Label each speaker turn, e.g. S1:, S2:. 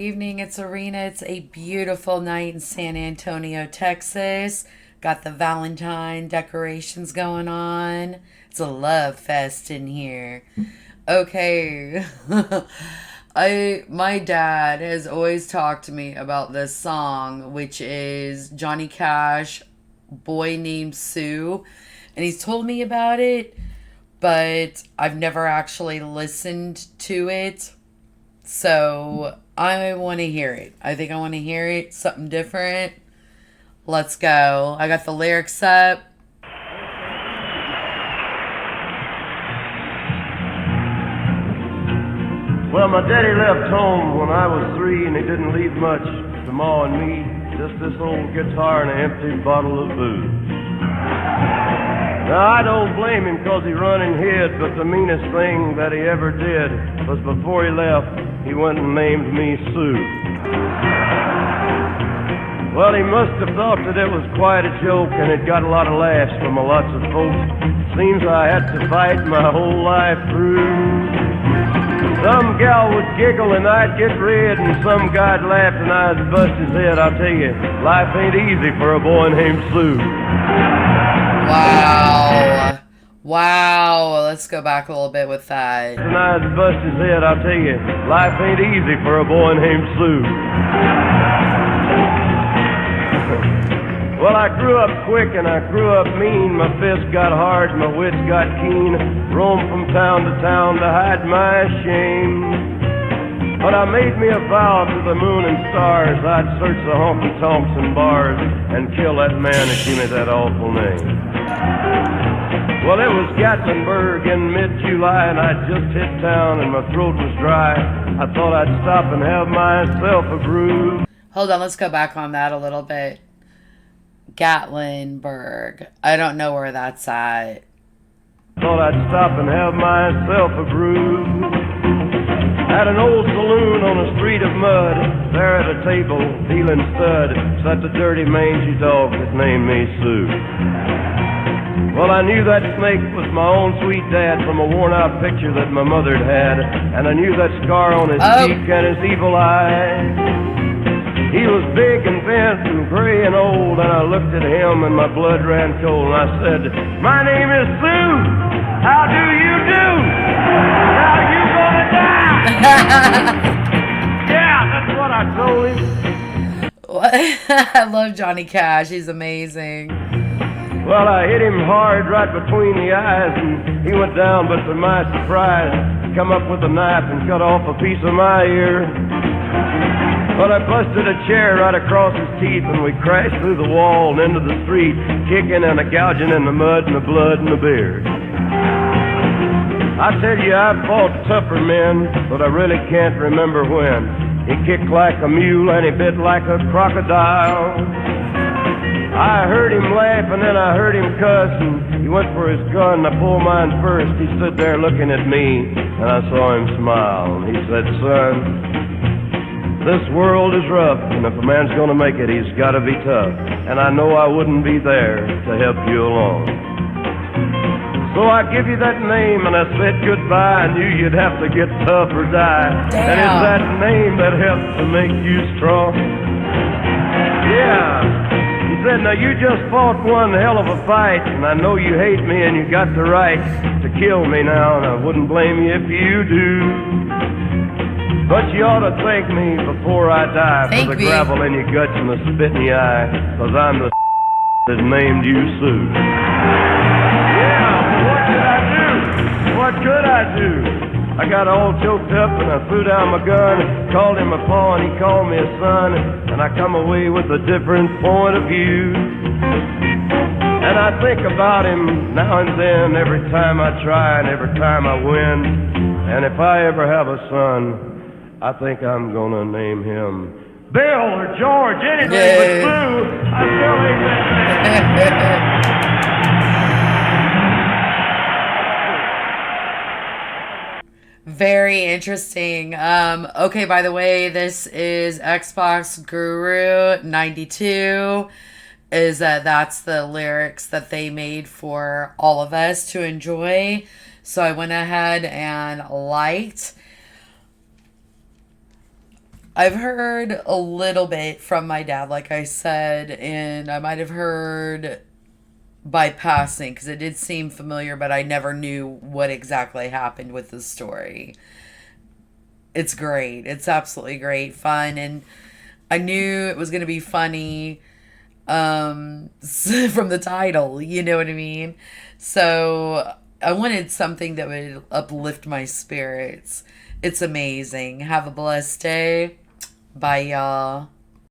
S1: Evening, it's Arena. It's a beautiful night in San Antonio, Texas. Got the Valentine decorations going on. It's a love fest in here. Okay. My dad has always talked to me about this song, which is Johnny Cash, Boy Named Sue. And he's told me about it, but I've never actually listened to it. So I want to hear it. I think I want to hear it. Something different. Let's go. I got the lyrics up.
S2: Well, my daddy left home when I was 3, and he didn't leave much to Ma and me. Just this old guitar and an empty bottle of booze. Now, I don't blame him 'cause he run and hid, but the meanest thing that he ever did was before he left, he went and named me Sue. Well, he must have thought that it was quite a joke, and it got a lot of laughs from lots of folks. Seems I had to fight my whole life through. Some gal would giggle and I'd get red, and some guy'd laugh and I'd bust his head. I'll tell you, life ain't easy for a boy named Sue.
S1: Wow. Wow. Let's go back a little bit with that.
S2: And I'd bust his head. I'll tell you, life ain't easy for a boy named Sue. Well, I grew up quick and I grew up mean. My fists got hard, my wits got keen. Roamed from town to town to hide my shame. But I made me a vow to the moon and stars, I'd search the honky-tonks and bars and kill that man that gave me that awful name. Well, it was Gatlinburg in mid-July, and I'd just hit town and my throat was dry. I thought I'd stop and have myself a groove.
S1: Hold on. Let's go back on that a little bit. Gatlinburg. I don't know where that's at.
S2: Thought I'd stop and have myself a groove. At an old saloon on a street of mud, there at a table, dealing stud, sat the dirty mangy dog that named me Sue. Well, I knew that snake was my own sweet dad from a worn-out picture that my mother'd had, and I knew that scar on his cheek and his evil eye. He was big and bent and gray and old, and I looked at him and my blood ran cold, and I said, "My name is Sue. How do you do? Now you gonna die?" Yeah, that's what I told him.
S1: I love Johnny Cash. He's amazing.
S2: Well, I hit him hard right between the eyes, and he went down, but to my surprise, he come up with a knife and cut off a piece of my ear. But I busted a chair right across his teeth, and we crashed through the wall and into the street, kicking and gouging in the mud and the blood and the beer. I tell you, I've fought tougher men, but I really can't remember when. He kicked like a mule and he bit like a crocodile. I heard him laugh and then I heard him cuss, and he went for his gun. I pulled mine first. He stood there looking at me, and I saw him smile. And he said, "Son, this world is rough, and if a man's gonna make it, he's gotta be tough. And I know I wouldn't be there to help you along. So I give you that name, and I said goodbye. I knew you'd have to get tough or die.
S1: Damn.
S2: And it's that name that helps to make you strong." Yeah. He said, "Now you just fought one hell of a fight, and I know you hate me and you got the right to kill me now, and I wouldn't blame you if you do. But you ought to thank me before I die
S1: Thank
S2: for the
S1: me.
S2: gravel in your guts and the spit in your eye, 'cause I'm the that named you Sue." Yeah, what did I do? What could I do? I got all choked up and I threw down my gun, called him a pa and he called me a son, and I come away with a different point of view. And I think about him now and then, every time I try and every time I win. And if I ever have a son, I think I'm gonna name him Bill or George, anything but Sue. I still ain't
S1: Very interesting. Okay, by the way, this is Xbox Guru 92. That's the lyrics that they made for all of us to enjoy. So I went ahead and liked I've heard a little bit from my dad, like I said, and I might have heard by passing because it did seem familiar, but I never knew what exactly happened with the story. It's great. It's absolutely great, fun, and I knew it was going to be funny from the title, you know what I mean? So I wanted something that would uplift my spirits. It's amazing. Have a blessed day. Bye, y'all.